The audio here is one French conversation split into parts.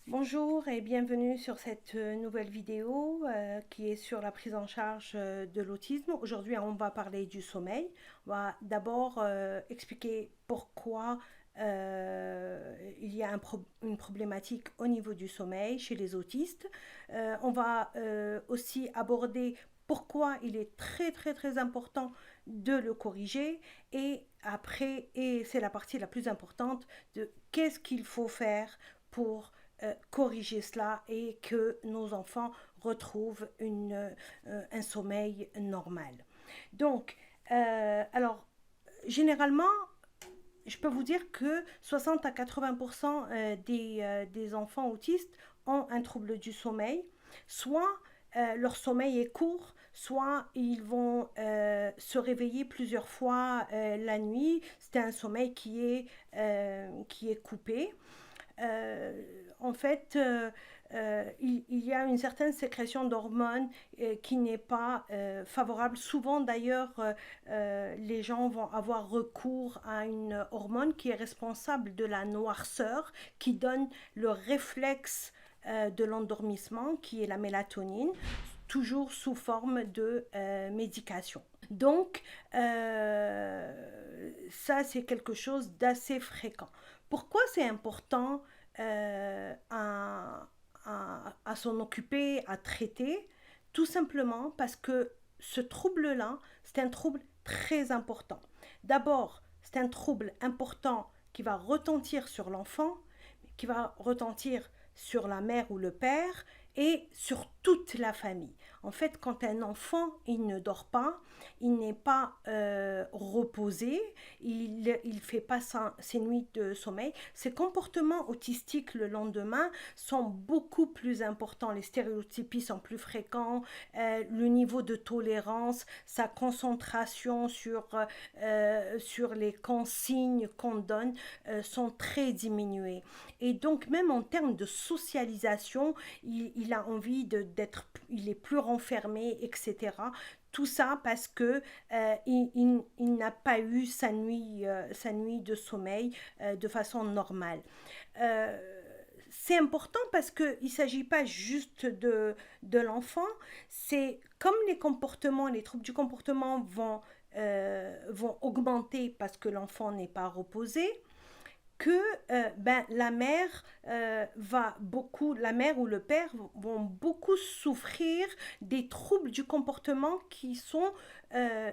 Bonjour et bienvenue sur cette nouvelle vidéo qui est sur la prise en charge de l'autisme. Aujourd'hui, on va parler du sommeil. On va d'abord expliquer pourquoi il y a une problématique au niveau du sommeil chez les autistes. On va aussi aborder pourquoi il est très important de le corriger et après, et c'est la partie la plus importante, de qu'est-ce qu'il faut faire pour corriger cela et que nos enfants retrouvent un sommeil normal. Donc, alors, généralement, je peux vous dire que 60 à 80% des enfants autistes ont un trouble du sommeil, soit leur sommeil est court, soit ils vont se réveiller plusieurs fois la nuit. C'est un sommeil qui est coupé. En fait, il y a une certaine sécrétion d'hormones qui n'est pas favorable. Souvent, d'ailleurs, les gens vont avoir recours à une hormone qui est responsable de la noirceur, qui donne le réflexe de l'endormissement, qui est la mélatonine, toujours sous forme de médication. Donc, ça, c'est quelque chose d'assez fréquent. Pourquoi c'est important à s'en occuper, à traiter? Tout simplement parce que ce trouble-là, c'est un trouble très important. D'abord, c'est un trouble important qui va retentir sur l'enfant, qui va retentir sur la mère ou le père et sur toute la famille. En fait, quand un enfant il ne dort pas, il n'est pas reposé, il fait pas ses nuits de sommeil, ses comportements autistiques le lendemain sont beaucoup plus importants, les stéréotypies sont plus fréquents, le niveau de tolérance, sa concentration sur les consignes qu'on donne sont très diminuées. Et donc même en termes de socialisation, il a envie d'être, il est plus renfermé, etc. Tout ça parce que il n'a pas eu sa nuit de sommeil de façon normale. Euh, c'est important parce qu'il ne s'agit pas juste de l'enfant, c'est comme les comportements, les troubles du comportement vont augmenter parce que l'enfant n'est pas reposé, que la mère ou le père vont beaucoup souffrir des troubles du comportement qui sont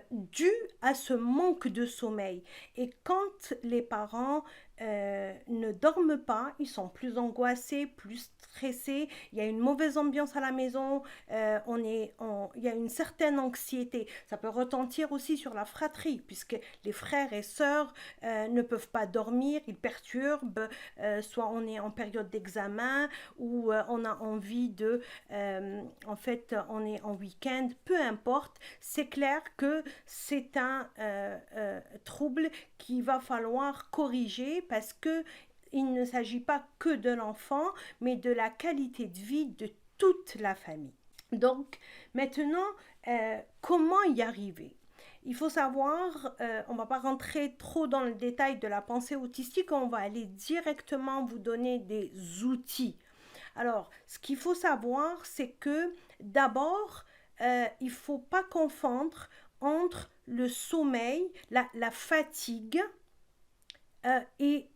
dus à ce manque de sommeil. Et quand les parents ne dorment pas, ils sont plus angoissés, plus stressés, il y a une mauvaise ambiance à la maison, il y a une certaine anxiété. Ça peut retentir aussi sur la fratrie, puisque les frères et sœurs ne peuvent pas dormir, ils perturbent, soit on est en période d'examen ou on a envie en fait, on est en week-end, peu importe, c'est clair que c'est un trouble qu'il va falloir corriger parce que il ne s'agit pas que de l'enfant, mais de la qualité de vie de toute la famille. Donc, maintenant, comment y arriver? Il faut savoir, on ne va pas rentrer trop dans le détail de la pensée autistique, on va aller directement vous donner des outils. Alors, ce qu'il faut savoir, c'est que d'abord, il ne faut pas confondre entre le sommeil, la fatigue et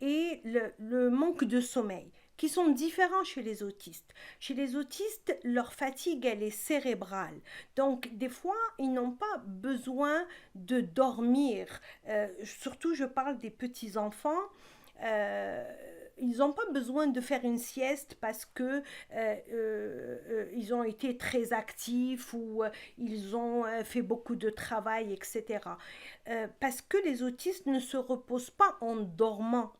le manque de sommeil, qui sont différents chez les autistes. Chez les autistes, leur fatigue, elle est cérébrale. Donc, des fois, ils n'ont pas besoin de dormir. Surtout, je parle des petits-enfants. Ils n'ont pas besoin de faire une sieste parce que ils ont été très actifs ou ils ont fait beaucoup de travail, etc. Parce que les autistes ne se reposent pas en dormant.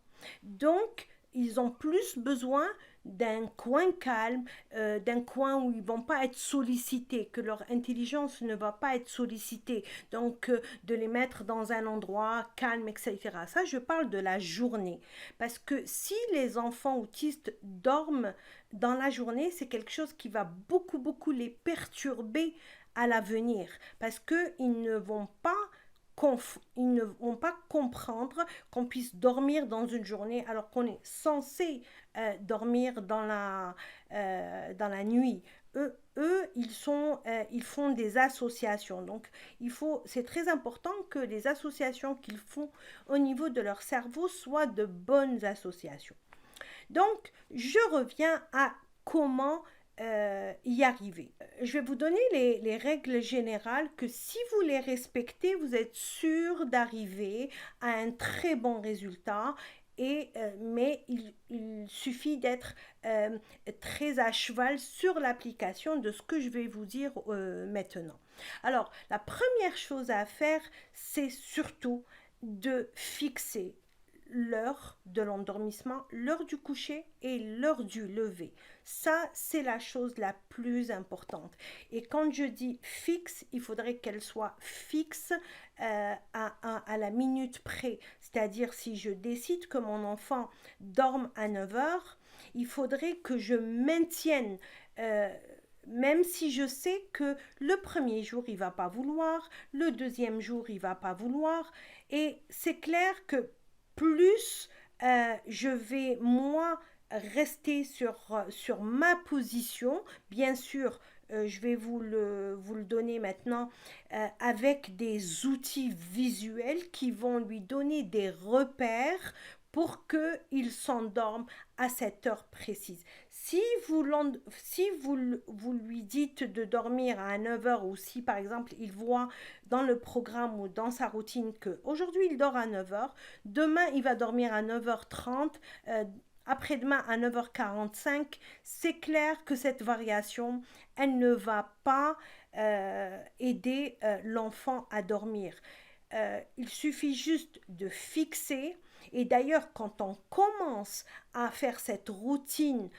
Donc, ils ont plus besoin d'un coin calme, d'un coin où ils ne vont pas être sollicités, que leur intelligence ne va pas être sollicitée. Donc, de les mettre dans un endroit calme, etc. Ça, je parle de la journée. Parce que si les enfants autistes dorment dans la journée, c'est quelque chose qui va beaucoup les perturber à l'avenir. Parce qu'ils ne vont pas ils ne vont pas comprendre qu'on puisse dormir dans une journée alors qu'on est censé dormir dans la nuit. Ils font des associations. Donc, c'est très important que les associations qu'ils font au niveau de leur cerveau soient de bonnes associations. Donc, je reviens à comment y arriver. Je vais vous donner les règles générales que si vous les respectez, vous êtes sûr d'arriver à un très bon résultat. Mais il suffit d'être très à cheval sur l'application de ce que je vais vous dire maintenant. Alors, la première chose à faire, c'est surtout de fixer l'heure de l'endormissement, l'heure du coucher et l'heure du lever. Ça, c'est la chose la plus importante. Et quand je dis fixe, il faudrait qu'elle soit fixe à la minute près. C'est-à-dire, si je décide que mon enfant dorme à 9 heures, il faudrait que je maintienne même si je sais que le premier jour, il va pas vouloir, le deuxième jour, il va pas vouloir. Et c'est clair que plus je vais, moi, rester sur ma position, bien sûr, je vais vous le donner maintenant avec des outils visuels qui vont lui donner des repères pour qu'il s'endorme à cette heure précise. Si vous lui dites de dormir à 9 heures ou si par exemple il voit dans le programme ou dans sa routine qu'aujourd'hui il dort à 9 heures, demain il va dormir à 9h30, après-demain à 9h45, c'est clair que cette variation, elle ne va pas aider l'enfant à dormir. Il suffit juste de fixer. Et d'ailleurs, quand on commence à faire cette routine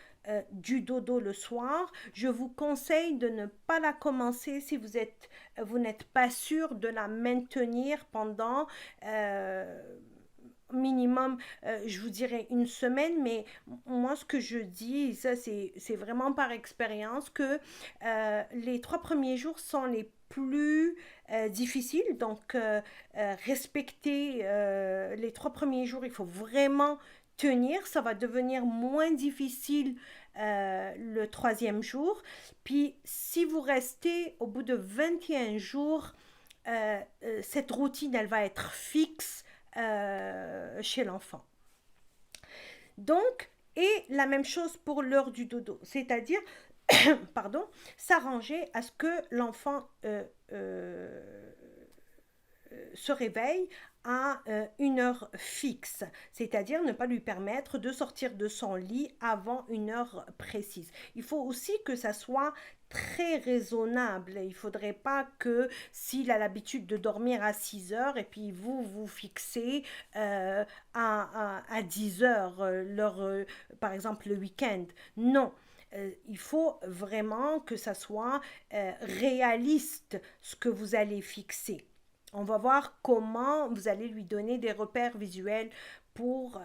du dodo le soir, je vous conseille de ne pas la commencer si vous n'êtes pas sûr de la maintenir pendant minimum, je vous dirais une semaine, mais moi ce que je dis, ça c'est vraiment par expérience, que les 3 premiers jours sont les plus difficiles. Donc respecter les 3 premiers jours, il faut vraiment tenir. Ça va devenir moins difficile le troisième jour. Puis si vous restez au bout de 21 jours, cette routine, elle va être fixe chez l'enfant. Donc, et la même chose pour l'heure du dodo, c'est-à-dire, pardon, s'arranger à ce que l'enfant se réveille à une heure fixe, c'est-à-dire ne pas lui permettre de sortir de son lit avant une heure précise. Il faut aussi que ça soit très raisonnable. Il ne faudrait pas que s'il a l'habitude de dormir à 6 heures et puis vous fixez à 10 heures, par exemple le week-end. Non. Il faut vraiment que ça soit réaliste ce que vous allez fixer. On va voir comment vous allez lui donner des repères visuels pour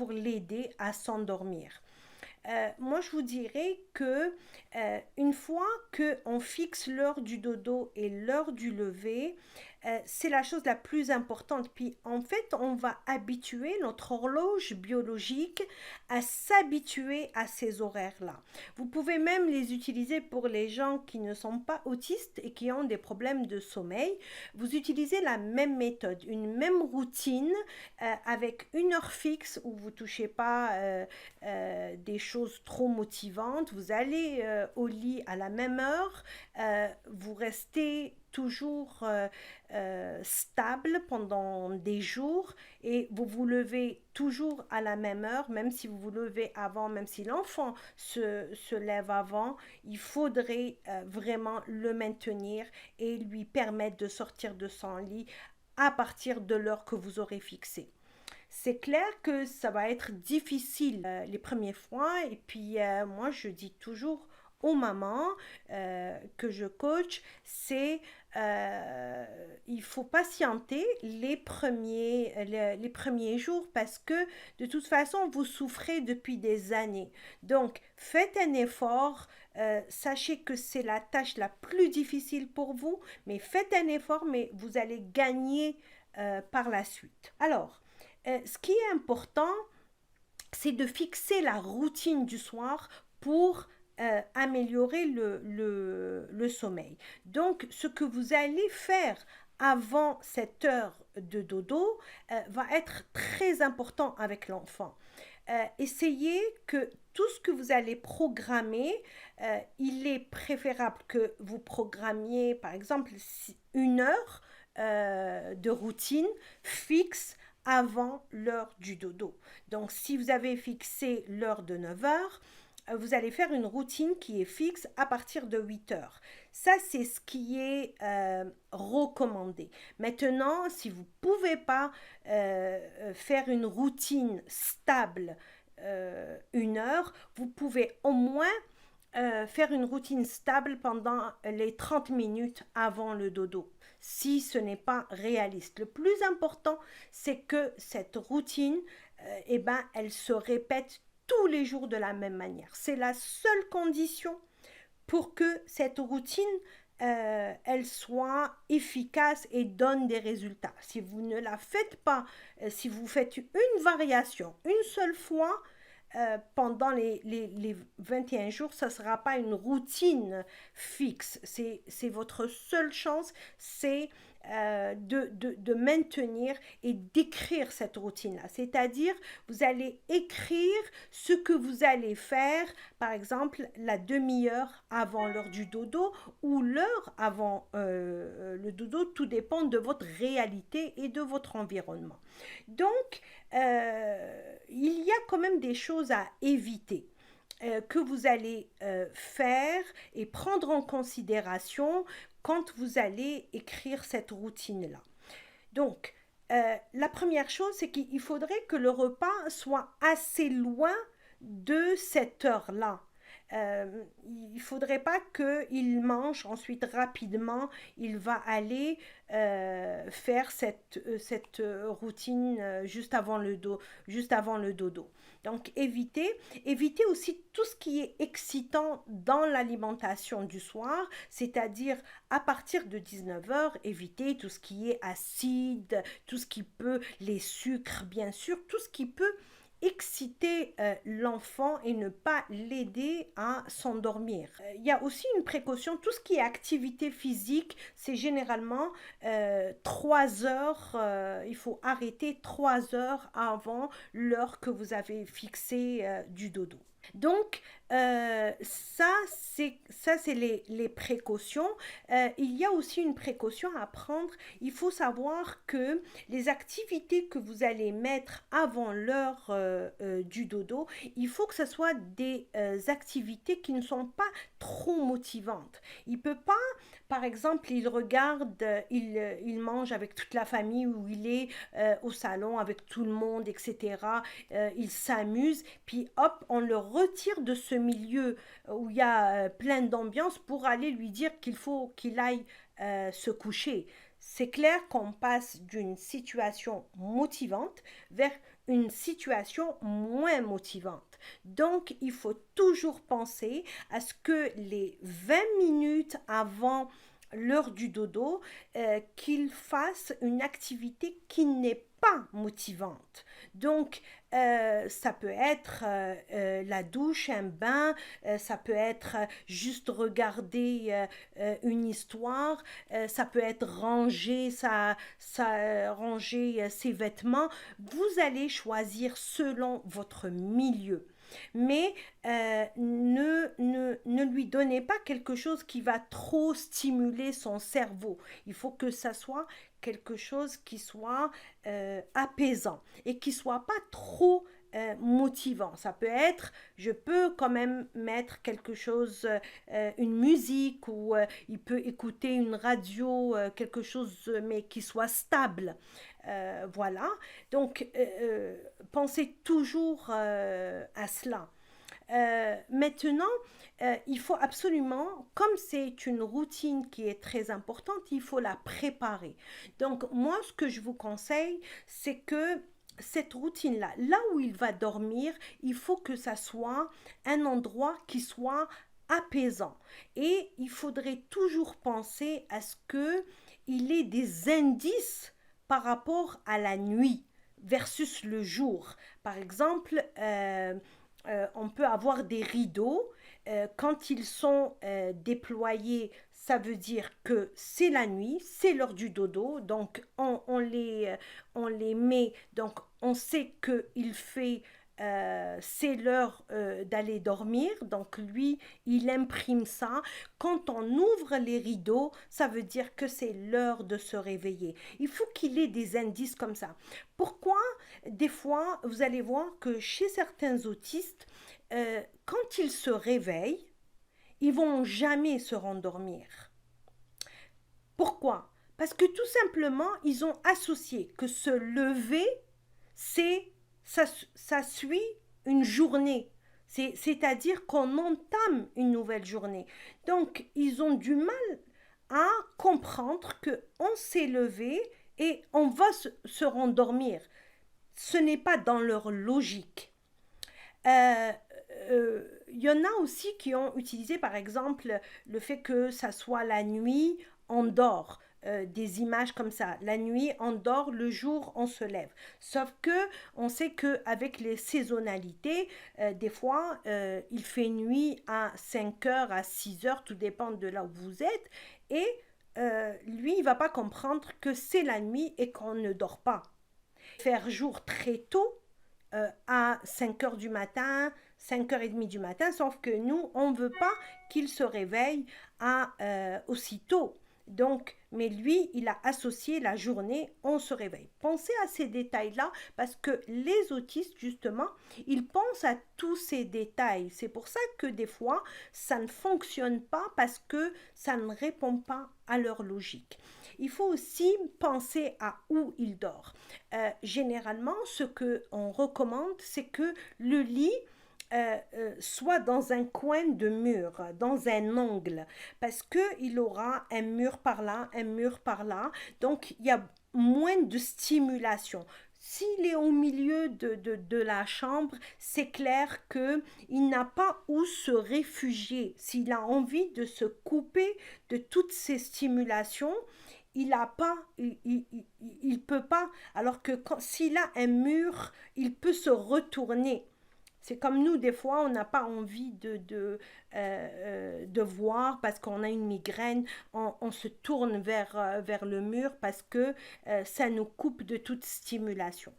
l'aider à s'endormir. Moi, je vous dirais que une fois qu'on fixe l'heure du dodo et l'heure du lever, c'est la chose la plus importante. Puis en fait, on va habituer notre horloge biologique à s'habituer à ces horaires-là. Vous pouvez même les utiliser pour les gens qui ne sont pas autistes et qui ont des problèmes de sommeil. Vous utilisez la même méthode, une même routine avec une heure fixe où vous ne touchez pas des choses trop motivantes. Vous allez au lit à la même heure, vous restez toujours stable pendant des jours et vous vous levez toujours à la même heure, même si vous vous levez avant, même si l'enfant se lève avant, il faudrait vraiment le maintenir et lui permettre de sortir de son lit à partir de l'heure que vous aurez fixée. C'est clair que ça va être difficile les premières fois et puis moi je dis toujours aux mamans que je coach, c'est il faut patienter les premiers jours parce que de toute façon vous souffrez depuis des années. Donc faites un effort, sachez que c'est la tâche la plus difficile pour vous, mais faites un effort, mais vous allez gagner par la suite. Alors, ce qui est important, c'est de fixer la routine du soir pour améliorer le sommeil. Donc, ce que vous allez faire avant cette heure de dodo va être très important avec l'enfant. Essayez que tout ce que vous allez programmer, il est préférable que vous programmiez, par exemple, une heure de routine fixe avant l'heure du dodo. Donc, si vous avez fixé l'heure de 9 heures, vous allez faire une routine qui est fixe à partir de 8 heures. Ça, c'est ce qui est recommandé. Maintenant, si vous ne pouvez pas faire une routine stable une heure, vous pouvez au moins faire une routine stable pendant les 30 minutes avant le dodo, si ce n'est pas réaliste. Le plus important, c'est que cette routine, elle se répète tous les jours de la même manière. C'est la seule condition pour que cette routine elle soit efficace et donne des résultats. Si vous ne la faites pas, si vous faites une variation une seule fois, pendant les 21 jours, ça ne sera pas une routine fixe. C'est votre seule chance, c'est de maintenir et d'écrire cette routine-là. C'est-à-dire, vous allez écrire ce que vous allez faire, par exemple, la demi-heure avant l'heure du dodo ou l'heure avant le dodo, tout dépend de votre réalité et de votre environnement. Donc, il y a quand même des choses à éviter que vous allez faire et prendre en considération quand vous allez écrire cette routine-là. Donc, la première chose, c'est qu'il faudrait que le repas soit assez loin de cette heure-là. Il ne faudrait pas qu'il mange ensuite rapidement, il va aller faire cette routine juste avant le dodo. Donc évitez aussi tout ce qui est excitant dans l'alimentation du soir, c'est-à-dire à partir de 19 heures, évitez tout ce qui est acide, tout ce qui peut, les sucres bien sûr, tout ce qui peut exciter l'enfant et ne pas l'aider à s'endormir. Il y a aussi une précaution, tout ce qui est activité physique, c'est généralement 3 heures, il faut arrêter 3 heures avant l'heure que vous avez fixée du dodo. Donc, ça, c'est les précautions. Il y a aussi une précaution à prendre. Il faut savoir que les activités que vous allez mettre avant l'heure du dodo, il faut que ce soit des activités qui ne sont pas trop motivantes. Il ne peut pas, par exemple, il regarde, il mange avec toute la famille ou il est au salon avec tout le monde, etc. Il s'amuse, puis hop, on le retire de ce milieu où il y a plein d'ambiance pour aller lui dire qu'il faut qu'il aille se coucher. C'est clair qu'on passe d'une situation motivante vers une situation moins motivante. Donc, il faut toujours penser à ce que les 20 minutes avant l'heure du dodo, qu'il fasse une activité qui n'est pas motivante. Donc, ça peut être la douche, un bain, ça peut être juste regarder une histoire, ça peut être ranger ranger ses vêtements. Vous allez choisir selon votre milieu. Mais ne lui donnez pas quelque chose qui va trop stimuler son cerveau. Il faut que ça soit quelque chose qui soit apaisant et qui soit pas trop motivant. Ça peut être, je peux quand même mettre quelque chose, une musique ou il peut écouter une radio, quelque chose mais qui soit stable. Voilà. Donc, pensez toujours à cela. Maintenant, il faut absolument, comme c'est une routine qui est très importante, il faut la préparer. Donc, moi, ce que je vous conseille, c'est que cette routine-là, là où il va dormir, il faut que ça soit un endroit qui soit apaisant. Et il faudrait toujours penser à ce qu'il ait des indices par rapport à la nuit. versus le jour. Par exemple, on peut avoir des rideaux. Quand ils sont déployés, ça veut dire que c'est la nuit, c'est l'heure du dodo. Donc, on les met, donc on sait qu'il fait c'est l'heure d'aller dormir, donc lui, il imprime ça. Quand on ouvre les rideaux, ça veut dire que c'est l'heure de se réveiller. Il faut qu'il ait des indices comme ça. Pourquoi? Des fois, vous allez voir que chez certains autistes, quand ils se réveillent, ils vont jamais se rendormir. Pourquoi? Parce que tout simplement, ils ont associé que se lever, c'est ça suit une journée. C'est-à-dire qu'on entame une nouvelle journée. Donc, ils ont du mal à comprendre que on s'est levé et on va se rendormir. Ce n'est pas dans leur logique. Euh, Il y en a aussi qui ont utilisé, par exemple, le fait que ça soit la nuit, on dort. Des images comme ça. La nuit, on dort, le jour, on se lève. Sauf que on sait qu'avec les saisonnalités, des fois, il fait nuit à 5 heures, à 6 heures, tout dépend de là où vous êtes. Et lui, il ne va pas comprendre que c'est la nuit et qu'on ne dort pas. Faire jour très tôt, à 5 heures du matin, 5h30 du matin, sauf que nous, on ne veut pas qu'il se réveille aussitôt. Donc, mais lui, il a associé la journée, on se réveille. Pensez à ces détails-là parce que les autistes, justement, ils pensent à tous ces détails. C'est pour ça que des fois, ça ne fonctionne pas parce que ça ne répond pas à leur logique. Il faut aussi penser à où il dort. Généralement, ce qu'on recommande, c'est que le lit soit dans un coin de mur, dans un angle, parce qu'il aura un mur par là, un mur par là, donc il y a moins de stimulation. S'il est au milieu de la chambre, c'est clair qu'il n'a pas où se réfugier. S'il a envie de se couper de toutes ces stimulations, il a pas, il peut pas. Alors que s'il a un mur, il peut se retourner. C'est comme nous, des fois, on n'a pas envie de voir parce qu'on a une migraine, on se tourne vers le mur parce que ça nous coupe de toute stimulation.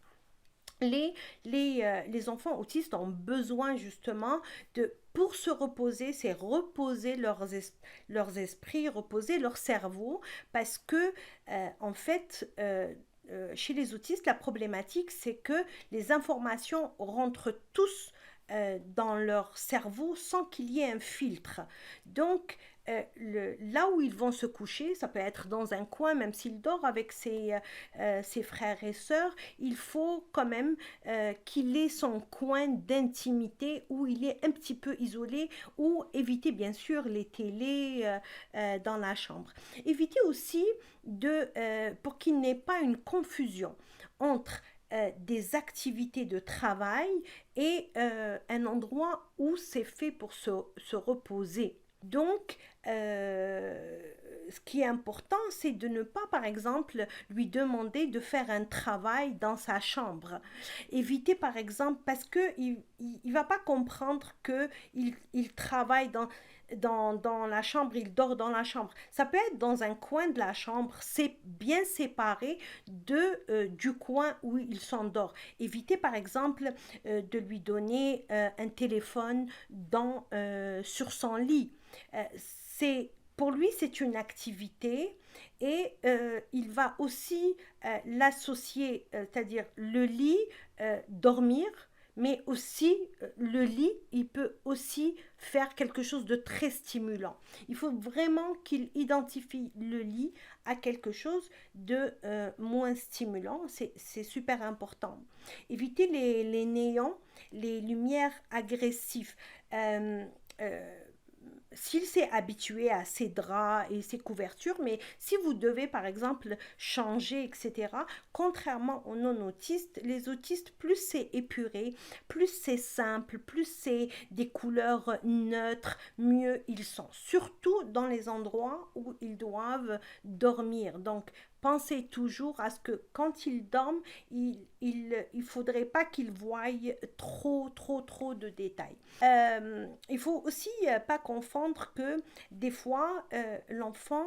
Les enfants autistes ont besoin justement pour se reposer, c'est reposer leurs esprits, reposer leur cerveau, parce que en fait, chez les autistes, la problématique, c'est que les informations rentrent tous dans leur cerveau sans qu'il y ait un filtre. Donc, là où ils vont se coucher, ça peut être dans un coin, même s'il dort avec ses frères et sœurs, il faut quand même qu'il ait son coin d'intimité où il est un petit peu isolé, ou éviter bien sûr les télés dans la chambre. Éviter aussi pour qu'il n'ait pas une confusion entre des activités de travail et un endroit où c'est fait pour se reposer. Donc, ce qui est important, c'est de ne pas, par exemple, lui demander de faire un travail dans sa chambre. Éviter, par exemple, parce qu'il ne va pas comprendre qu'il travaille dans la chambre, il dort dans la chambre. Ça peut être dans un coin de la chambre, c'est bien séparé du coin où il s'endort. Éviter par exemple de lui donner un téléphone sur son lit. Pour lui, c'est une activité et il va aussi l'associer, c'est-à-dire le lit, dormir, mais aussi le lit, il peut aussi faire quelque chose de très stimulant. Il faut vraiment qu'il identifie le lit à quelque chose de moins stimulant, c'est super important. Éviter les néons, les lumières agressives. Euh, euh, S'il s'est habitué à ses draps et ses couvertures, mais si vous devez par exemple changer, etc., contrairement aux non-autistes, les autistes, plus c'est épuré, plus c'est simple, plus c'est des couleurs neutres, mieux ils sont. Surtout dans les endroits où ils doivent dormir. Donc, pensez toujours à ce que quand il dorme, il faudrait pas qu'il voie trop de détails. Il faut aussi pas confondre que des fois, l'enfant,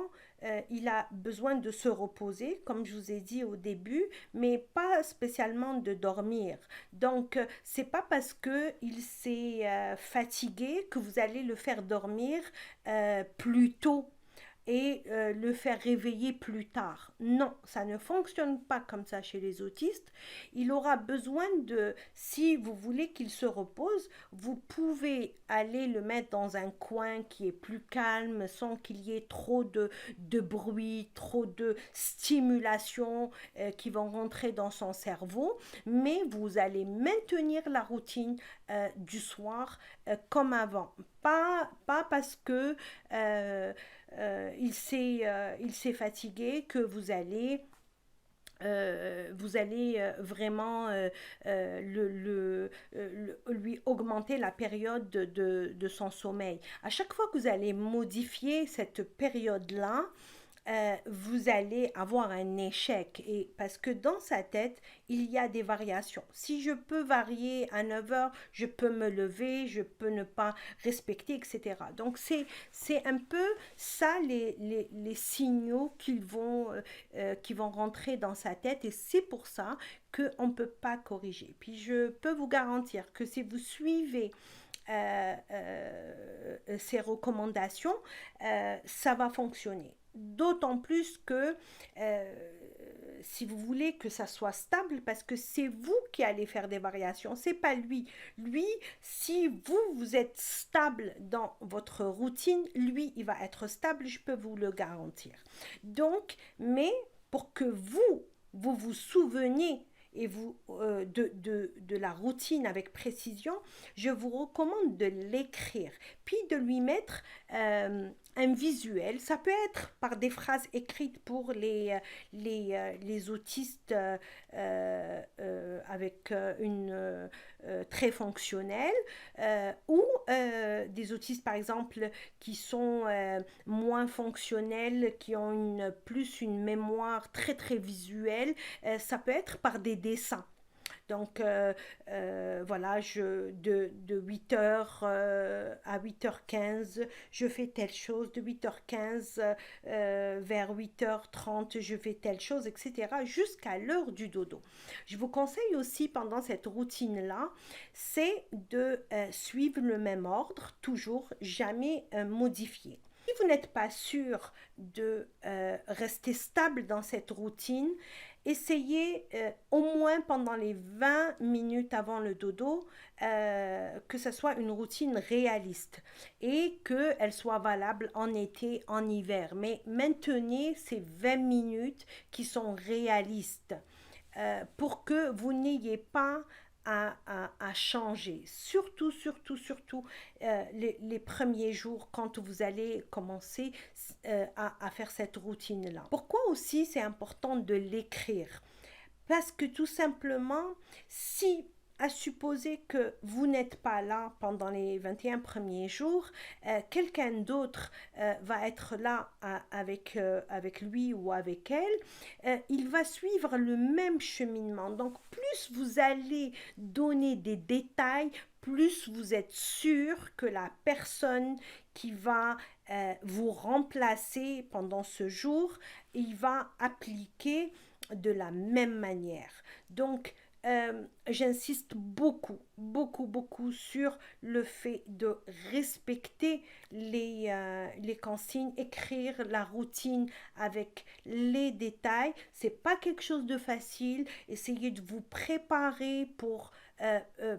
il a besoin de se reposer, comme je vous ai dit au début, mais pas spécialement de dormir. Donc, c'est pas parce que il s'est fatigué que vous allez le faire dormir plus tôt et le faire réveiller plus tard. Non, ça ne fonctionne pas comme ça chez les autistes. Il aura besoin de, si vous voulez qu'il se repose, vous pouvez aller le mettre dans un coin qui est plus calme, sans qu'il y ait trop de bruit, trop de stimulation qui vont rentrer dans son cerveau, mais vous allez maintenir la routine du soir comme avant. Pas parce que il s'est fatigué que vous allez vraiment lui augmenter la période de son sommeil. À chaque fois que vous allez modifier cette période-là, vous allez avoir un échec et parce que dans sa tête, il y a des variations. Si je peux varier à 9 heures, je peux me lever, je peux ne pas respecter, etc. Donc, c'est un peu ça les signaux qui vont rentrer dans sa tête et c'est pour ça qu'on ne peut pas corriger. Puis, je peux vous garantir que si vous suivez ces recommandations, ça va fonctionner. D'autant plus que si vous voulez que ça soit stable, parce que c'est vous qui allez faire des variations, c'est pas lui. Lui, si vous êtes stable dans votre routine, lui, il va être stable, je peux vous le garantir. Donc, mais pour que vous souveniez et de la routine avec précision, je vous recommande de l'écrire, puis de lui mettre un visuel. Ça peut être par des phrases écrites pour les autistes avec une très fonctionnelle ou des autistes par exemple qui sont moins fonctionnels, qui ont plus une mémoire très visuelle. Ça peut être par des dessins. Donc, voilà, de 8h à 8h15, je fais telle chose. De 8h15 vers 8h30, je fais telle chose, etc. Jusqu'à l'heure du dodo. Je vous conseille aussi pendant cette routine-là, c'est de suivre le même ordre, toujours, jamais modifier. Si vous n'êtes pas sûr de rester stable dans cette routine, essayez au moins pendant les 20 minutes avant le dodo que ce soit une routine réaliste et qu'elle soit valable en été, en hiver. Mais maintenez ces 20 minutes qui sont réalistes pour que vous n'ayez pas à changer. Surtout les premiers jours quand vous allez commencer à faire cette routine-là. Pourquoi aussi c'est important de l'écrire? Parce que tout simplement, si à supposer que vous n'êtes pas là pendant les 21 premiers jours, quelqu'un d'autre va être là avec lui ou avec elle, il va suivre le même cheminement. Donc, plus vous allez donner des détails, plus vous êtes sûr que la personne qui va vous remplacer pendant ce jour, il va appliquer de la même manière. Donc, j'insiste beaucoup sur le fait de respecter les consignes, écrire la routine avec les détails. C'est pas quelque chose de facile. Essayez de vous préparer pour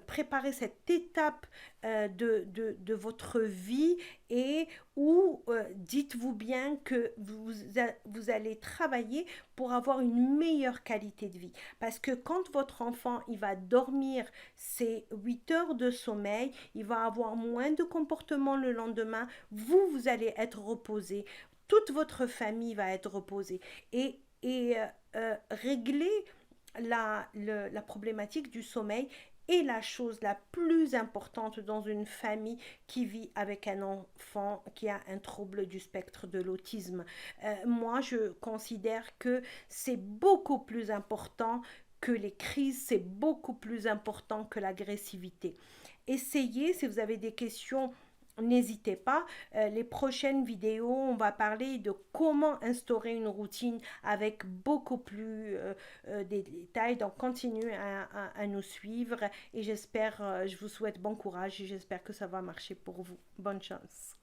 préparer cette étape de votre vie et où dites-vous bien que vous allez travailler pour avoir une meilleure qualité de vie. Parce que quand votre enfant il va dormir ses 8 heures de sommeil, il va avoir moins de comportement le lendemain, vous allez être reposé, toute votre famille va être reposée et régler la problématique du sommeil est la chose la plus importante dans une famille qui vit avec un enfant qui a un trouble du spectre de l'autisme. Moi, je considère que c'est beaucoup plus important que les crises, c'est beaucoup plus important que l'agressivité. Essayez, si vous avez des questions, n'hésitez pas. Les prochaines vidéos, on va parler de comment instaurer une routine avec beaucoup plus de détails. Donc, continuez à nous suivre et j'espère, je vous souhaite bon courage et j'espère que ça va marcher pour vous. Bonne chance.